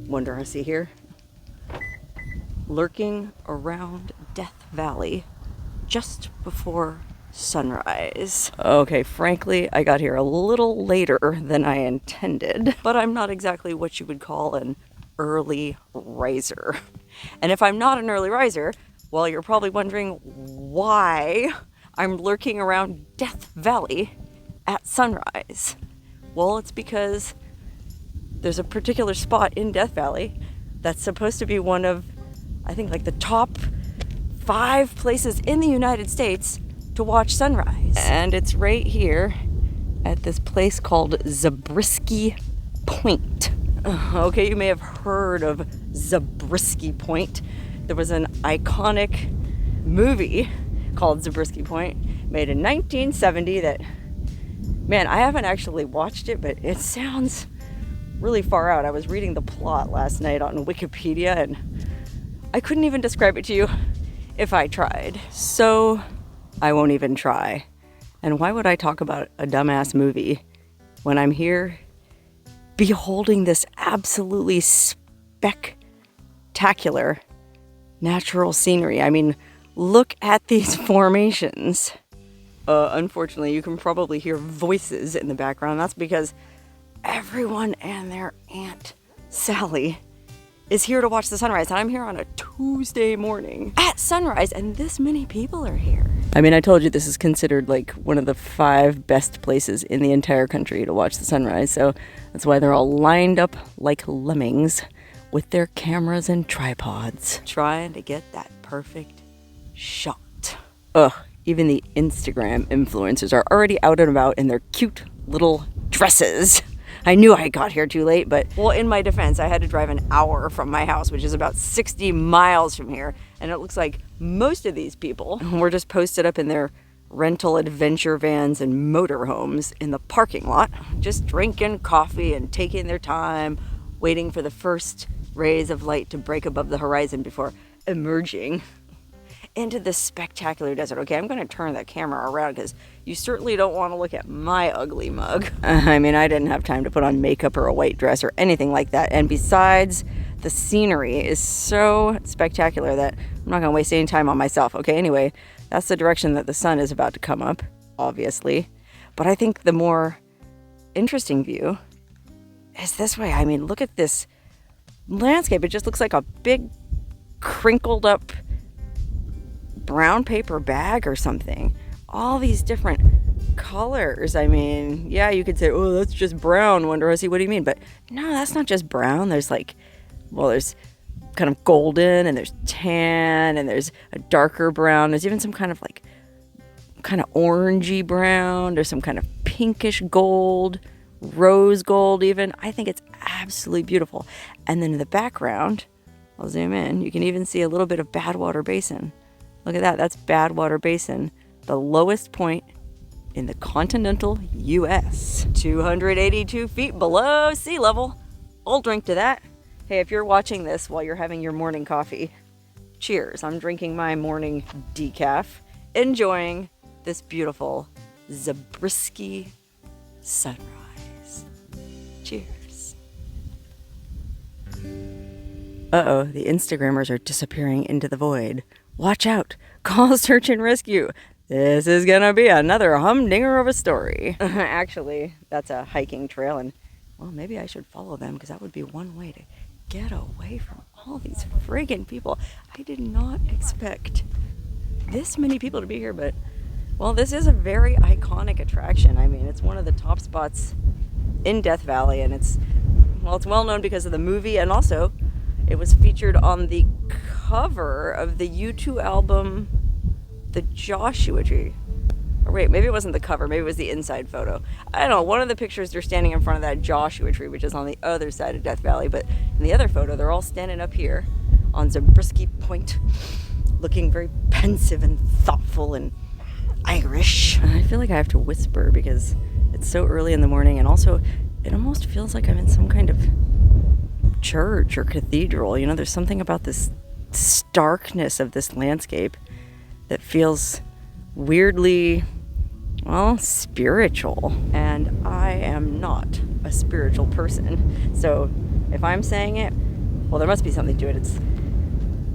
Wonderhussy here, lurking around Death Valley just before sunrise. Okay, frankly, I got here a little later than I intended, but I'm not exactly what you would call an early riser. And if I'm not an early riser, well, you're probably wondering why I'm lurking around Death Valley at sunrise. Well, it's because there's a particular spot in Death Valley that's supposed to be one of, I think, like the top 5 places in the United States to watch sunrise. And it's right here at this place called Zabriskie Point. Okay, you may have heard of Zabriskie Point. There was an iconic movie called Zabriskie Point, made in 1970 that, man, I haven't actually watched it, but it sounds really far out. I was reading the plot last night on Wikipedia and I couldn't even describe it to you if I tried. So I won't even try. And why would I talk about a dumbass movie when I'm here beholding this absolutely spectacular natural scenery? I mean, look at these formations. Unfortunately, you can probably hear voices in the background. That's because everyone and their Aunt Sally is here to watch the sunrise, and I'm here on a Tuesday morning at sunrise, and this many people are here. I mean, I told you this is considered like one of the 5 best places in the entire country to watch the sunrise, so that's why they're all lined up like lemmings with their cameras and tripods, trying to get that perfect shot. Even the Instagram influencers are already out and about in their cute little dresses. I knew I got here too late, but, well, in my defense, I had to drive an hour from my house, which is about 60 miles from here, and it looks like most of these people were just posted up in their rental adventure vans and motorhomes in the parking lot, just drinking coffee and taking their time, waiting for the first rays of light to break above the horizon before emerging into this spectacular desert. Okay, I'm going to turn the camera around because you certainly don't want to look at my ugly mug. I mean, I didn't have time to put on makeup or a white dress or anything like that. And besides, the scenery is so spectacular that I'm not going to waste any time on myself. Okay, anyway, that's the direction that the sun is about to come up, obviously. But I think the more interesting view is this way. I mean, look at this landscape. It just looks like a big crinkled up brown paper bag or something. All these different colors. I mean, yeah, you could say, oh, that's just brown, Wonderhussy. What do you mean? But no, that's not just brown. There's like, well, there's kind of golden, and there's tan, and there's a darker brown. There's even some kind of like, kind of orangey brown. There's some kind of pinkish gold, rose gold even. I think it's absolutely beautiful. And then in the background, I'll zoom in, you can even see a little bit of Badwater Basin. Look at that. That's Badwater Basin, the lowest point in the continental U.S. 282 feet below sea level. I'll drink to that. Hey, if you're watching this while you're having your morning coffee, cheers. I'm drinking my morning decaf, enjoying this beautiful Zabriskie sunrise. Cheers. Uh-oh, the Instagrammers are disappearing into the void. Watch out. Call search and rescue. This is gonna be another humdinger of a story. Actually, that's a hiking trail, and, well, maybe I should follow them, because that would be one way to get away from all these friggin' people. I did not expect this many people to be here, but, well, this is a very iconic attraction. I mean, it's one of the top spots in Death Valley, and it's well known because of the movie, and also It was featured on the cover of the U2 album, The Joshua Tree. Or wait, maybe it wasn't the cover, maybe it was the inside photo. I don't know, one of the pictures they're standing in front of that Joshua Tree, which is on the other side of Death Valley, but in the other photo, they're all standing up here on Zabriskie Point, looking very pensive and thoughtful and Irish. I feel like I have to whisper because it's so early in the morning, and also it almost feels like I'm in some kind of church or cathedral. You know, there's something about this starkness of this landscape that feels weirdly, well, spiritual. And I am not a spiritual person. So if I'm saying it, well, there must be something to it.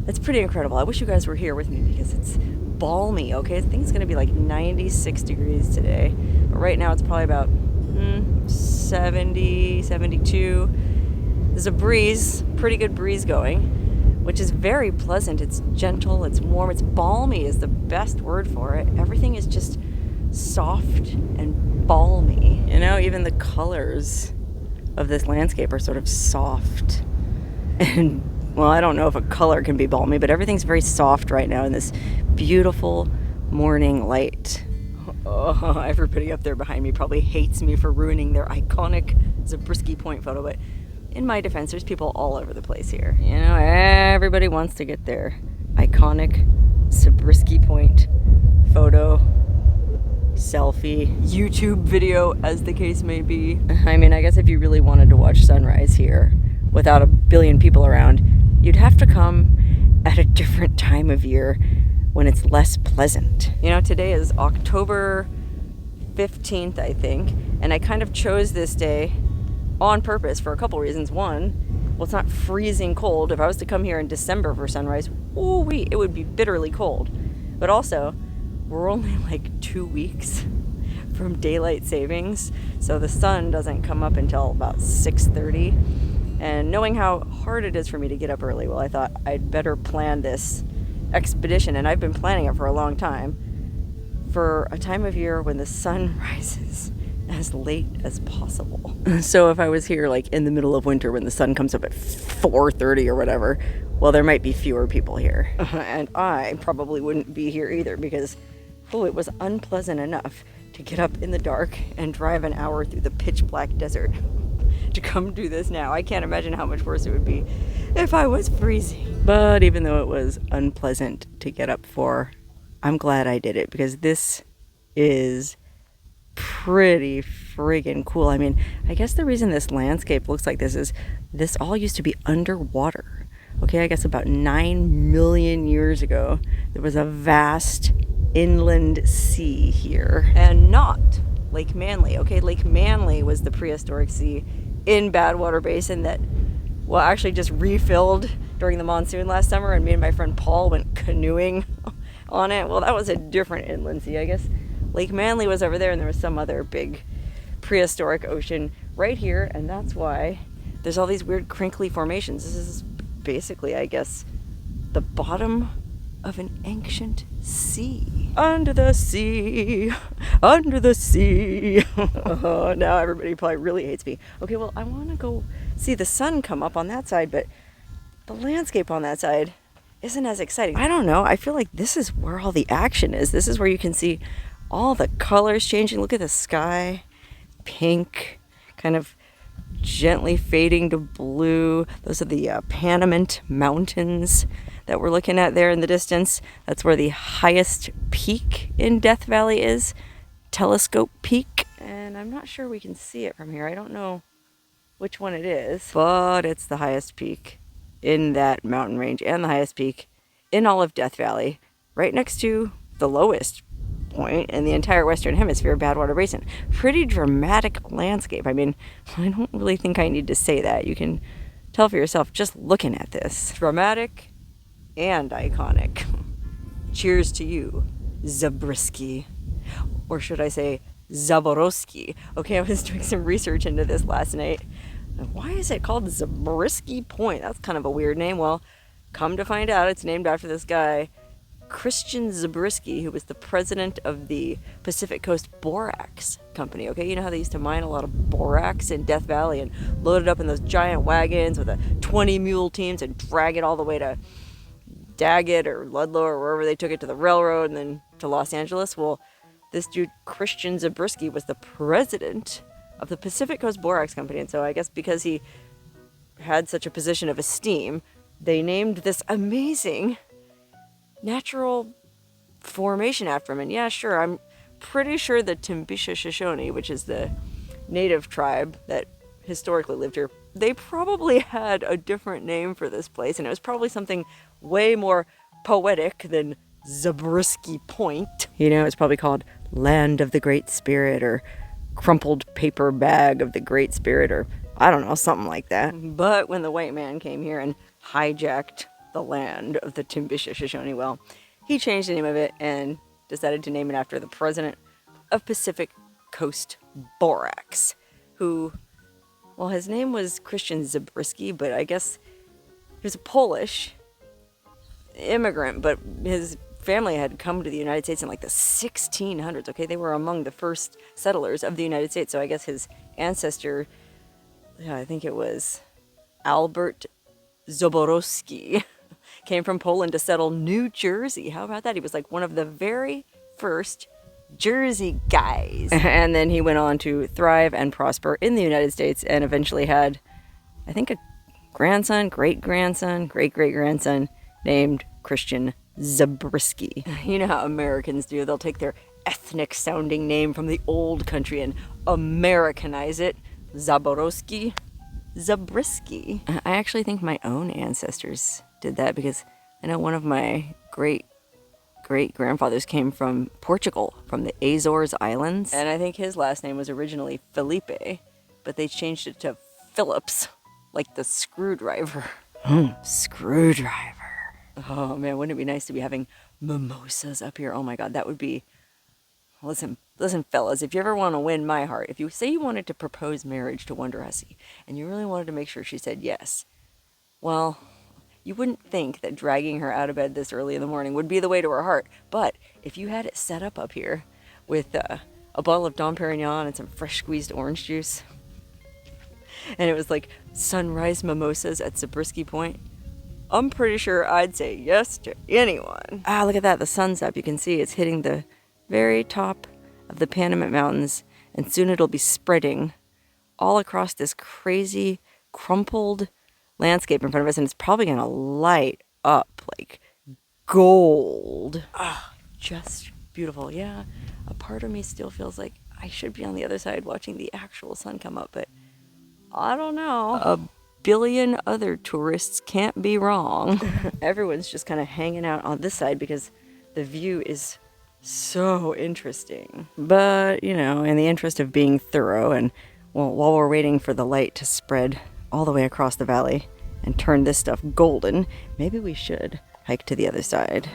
It's pretty incredible. I wish you guys were here with me because it's balmy, okay? I think it's going to be like 96 degrees today. But right now it's probably about 70, 72. There's a breeze, pretty good breeze going, which is very pleasant. It's gentle, it's warm, it's balmy is the best word for it. Everything is just soft and balmy. You know, even the colors of this landscape are sort of soft. And, well, I don't know if a color can be balmy, but everything's very soft right now in this beautiful morning light. Oh, everybody up there behind me probably hates me for ruining their iconic Zabriskie Point photo, but in my defense, there's people all over the place here. You know, everybody wants to get their iconic Zabriskie Point photo, selfie, YouTube video, as the case may be. I mean, I guess if you really wanted to watch sunrise here without a billion people around, you'd have to come at a different time of year when it's less pleasant. You know, today is October 15th, I think, and I kind of chose this day on purpose for a couple reasons. One, well, it's not freezing cold. If I was to come here in December for sunrise, ooh-wee, it would be bitterly cold. But also, we're only like 2 weeks from daylight savings, so the sun doesn't come up until about 6:30. And knowing how hard it is for me to get up early, well, I thought I'd better plan this expedition, and I've been planning it for a long time, for a time of year when the sun rises as late as possible. So if I was here like in the middle of winter when the sun comes up at 4:30 or whatever, well, there might be fewer people here. And I probably wouldn't be here either because, oh, it was unpleasant enough to get up in the dark and drive an hour through the pitch black desert to come do this now. I can't imagine how much worse it would be if I was freezing. But even though it was unpleasant to get up for, I'm glad I did it because this is pretty friggin' cool. I mean, I guess the reason this landscape looks like this is this all used to be underwater. Okay, I guess about 9 million years ago, there was a vast inland sea here. And not Lake Manly. Okay, Lake Manly was the prehistoric sea in Badwater Basin that, well, actually just refilled during the monsoon last summer, and me and my friend Paul went canoeing on it. Well, that was a different inland sea, I guess. Lake Manly was over there, and there was some other big prehistoric ocean right here, and that's why there's all these weird crinkly formations. This is basically, I guess, the bottom of an ancient sea. Under the sea, under the sea. Oh, now everybody probably really hates me. Okay, well, I want to go see the sun come up on that side, but the landscape on that side isn't as exciting. I don't know. I feel like this is where all the action is. This is where you can see all the colors changing. Look at the sky. Pink, kind of gently fading to blue. Those are the Panamint Mountains that we're looking at there in the distance. That's where the highest peak in Death Valley is. Telescope Peak. And I'm not sure we can see it from here. I don't know which one it is, but it's the highest peak in that mountain range and the highest peak in all of Death Valley, right next to the lowest point in the entire Western Hemisphere, Badwater Basin. Pretty dramatic landscape. I mean, I don't really think I need to say that. You can tell for yourself just looking at this. Dramatic and iconic. Cheers to you, Zabriskie. Or should I say Zabriskie? Okay, I was doing some research into this last night. Why is it called Zabriskie Point? That's kind of a weird name. Well, come to find out, it's named after this guy, Christian Zabriskie, who was the president of the Pacific Coast Borax Company. Okay, you know how they used to mine a lot of borax in Death Valley and load it up in those giant wagons with 20 mule teams and drag it all the way to Daggett or Ludlow or wherever they took it to the railroad and then to Los Angeles? Well, this dude, Christian Zabriskie, was the president of the Pacific Coast Borax Company. And so I guess because he had such a position of esteem, they named this amazing natural formation after him. And yeah, sure, I'm pretty sure the Timbisha Shoshone, which is the native tribe that historically lived here, they probably had a different name for this place, and it was probably something way more poetic than Zabriskie Point. You know, it's probably called Land of the Great Spirit, or Crumpled Paper Bag of the Great Spirit, or I don't know, something like that. But when the white man came here and hijacked the land of the Timbisha Shoshone, well, he changed the name of it and decided to name it after the president of Pacific Coast Borax, who, well, his name was Christian Zabriskie, but I guess he was a Polish immigrant, but his family had come to the United States in like the 1600s, okay? They were among the first settlers of the United States, so I guess his ancestor, yeah, I think it was Albert Zaborowski, came from Poland to settle New Jersey. How about that? He was like one of the very first Jersey guys. And then he went on to thrive and prosper in the United States and eventually had, I think, a grandson, great-grandson, great-great-grandson named Christian Zabriskie. You know how Americans do. They'll take their ethnic-sounding name from the old country and Americanize it. Zaborowski, Zabriskie. I actually think my own ancestors did that because I know one of my great-great-grandfathers came from Portugal, from the Azores Islands. And I think his last name was originally Felipe, but they changed it to Phillips, like the screwdriver. Screwdriver. Oh man, wouldn't it be nice to be having mimosas up here? Oh my God, that would be... Listen fellas, if you ever want to win my heart, if you say you wanted to propose marriage to Wonderhussy, and you really wanted to make sure she said yes, well, you wouldn't think that dragging her out of bed this early in the morning would be the way to her heart. But if you had it set up here with a bottle of Dom Perignon and some fresh squeezed orange juice, and it was like sunrise mimosas at Zabriskie Point, I'm pretty sure I'd say yes to anyone. Ah, look at that. The sun's up. You can see it's hitting the very top of the Panamint Mountains, and soon it'll be spreading all across this crazy, crumpled landscape in front of us, and it's probably going to light up like gold. Ah, just beautiful. Yeah, a part of me still feels like I should be on the other side watching the actual sun come up, but I don't know. A billion other tourists can't be wrong. Everyone's just kind of hanging out on this side because the view is so interesting. But, you know, in the interest of being thorough and, well, while we're waiting for the light to spread all the way across the valley and turn this stuff golden, maybe we should hike to the other side.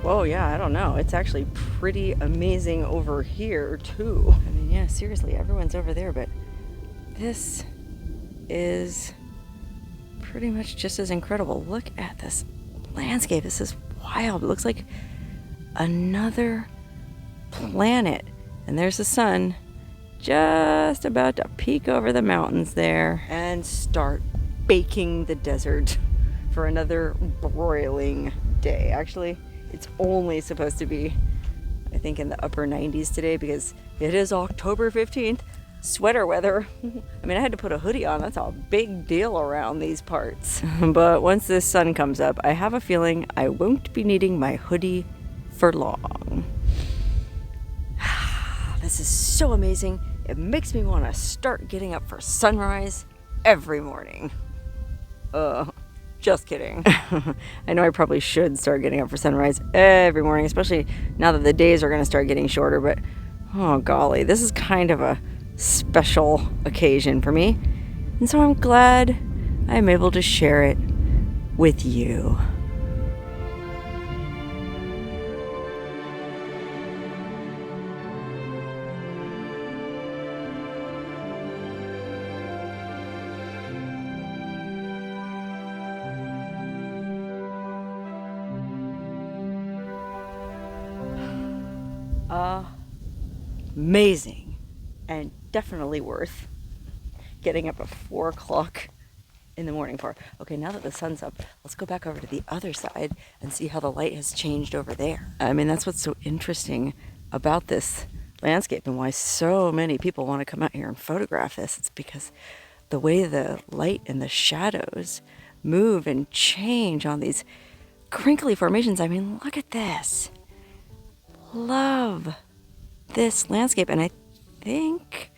Whoa, yeah, I don't know. It's actually pretty amazing over here, too. I mean, yeah, seriously, everyone's over there, but this is pretty much just as incredible. Look at this landscape. This is wild. It looks like another planet. And there's the sun just about to peek over the mountains there and start baking the desert for another broiling day. Actually, it's only supposed to be, I think, in the upper 90s today because it is October 15th. Sweater weather. I mean, I had to put a hoodie on. That's a big deal around these parts. But once this sun comes up, I have a feeling I won't be needing my hoodie for long. This is so amazing. It makes me want to start getting up for sunrise every morning. Just kidding. I know I probably should start getting up for sunrise every morning, especially now that the days are going to start getting shorter, but oh golly, this is kind of a special occasion for me. And so I'm glad I'm able to share it with you. Amazing. And definitely worth getting up at 4 o'clock in the morning for. Okay, now that the sun's up, let's go back over to the other side and see how the light has changed over there. I mean, that's what's so interesting about this landscape and why so many people want to come out here and photograph this. It's because the way the light and the shadows move and change on these crinkly formations. I mean, look at this. Love this landscape. And I think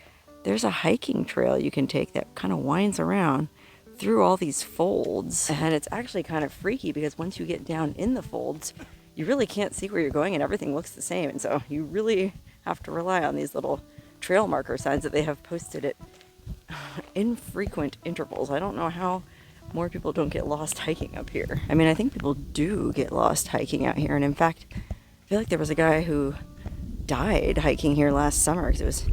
there's a hiking trail you can take that kind of winds around through all these folds. And it's actually kind of freaky because once you get down in the folds, you really can't see where you're going and everything looks the same. And so you really have to rely on these little trail marker signs that they have posted at infrequent intervals. I don't know how more people don't get lost hiking up here. I mean, I think people do get lost hiking out here. And in fact, I feel like there was a guy who died hiking here last summer because it was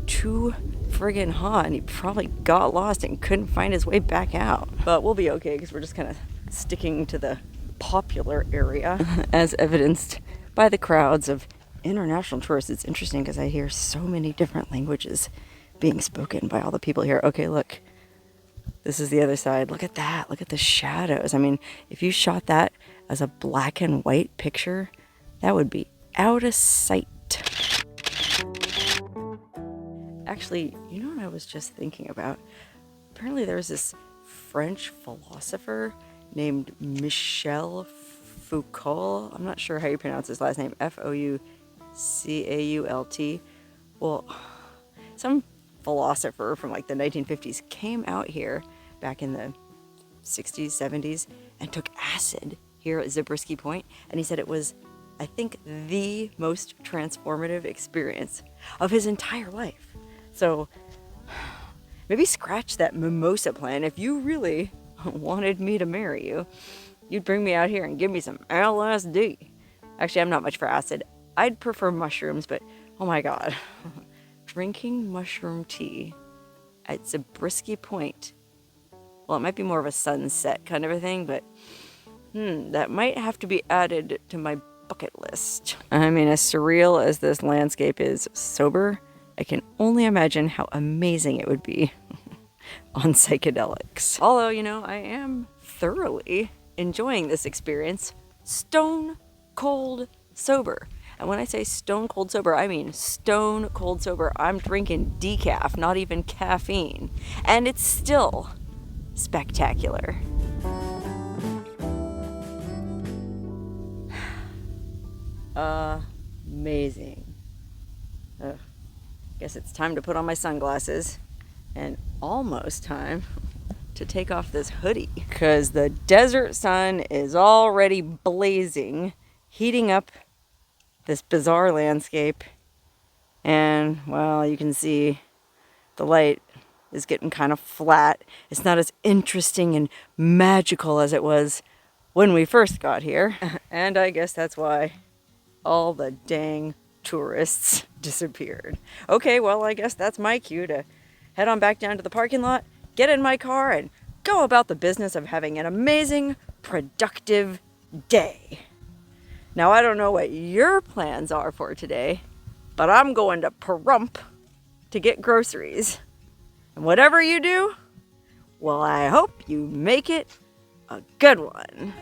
too friggin' hot and he probably got lost and couldn't find his way back out. But we'll be okay because we're just kind of sticking to the popular area as evidenced by the crowds of international tourists. It's interesting because I hear so many different languages being spoken by all the people here. Okay, look. This is the other side. Look at that. Look at the shadows. I mean, if you shot that as a black and white picture, that would be out of sight. Actually, you know what I was just thinking about? Apparently there was this French philosopher named Michel Foucault. I'm not sure how you pronounce his last name. Foucault. Well, some philosopher from like the 1950s came out here back in the 60s, 70s and took acid here at Zabriskie Point. And he said it was, I think, the most transformative experience of his entire life. So maybe scratch that mimosa plan. If you really wanted me to marry you, you'd bring me out here and give me some LSD. Actually, I'm not much for acid. I'd prefer mushrooms, but oh my God. Drinking mushroom tea at Zabriskie Point. Well, it might be more of a sunset kind of a thing, but that might have to be added to my bucket list. I mean, as surreal as this landscape is sober, I can only imagine how amazing it would be on psychedelics. Although, you know, I am thoroughly enjoying this experience stone cold sober. And when I say stone cold sober, I mean stone cold sober. I'm drinking decaf, not even caffeine. And it's still spectacular. Amazing. Guess it's time to put on my sunglasses and almost time to take off this hoodie because the desert sun is already blazing, heating up this bizarre landscape. And well, you can see the light is getting kind of flat. It's not as interesting and magical as it was when we first got here. And I guess that's why all the dang tourists disappeared. Okay, well, I guess that's my cue to head on back down to the parking lot, get in my car, and go about the business of having an amazing, productive day. Now, I don't know what your plans are for today, but I'm going to Pahrump to get groceries. And whatever you do, well, I hope you make it a good one.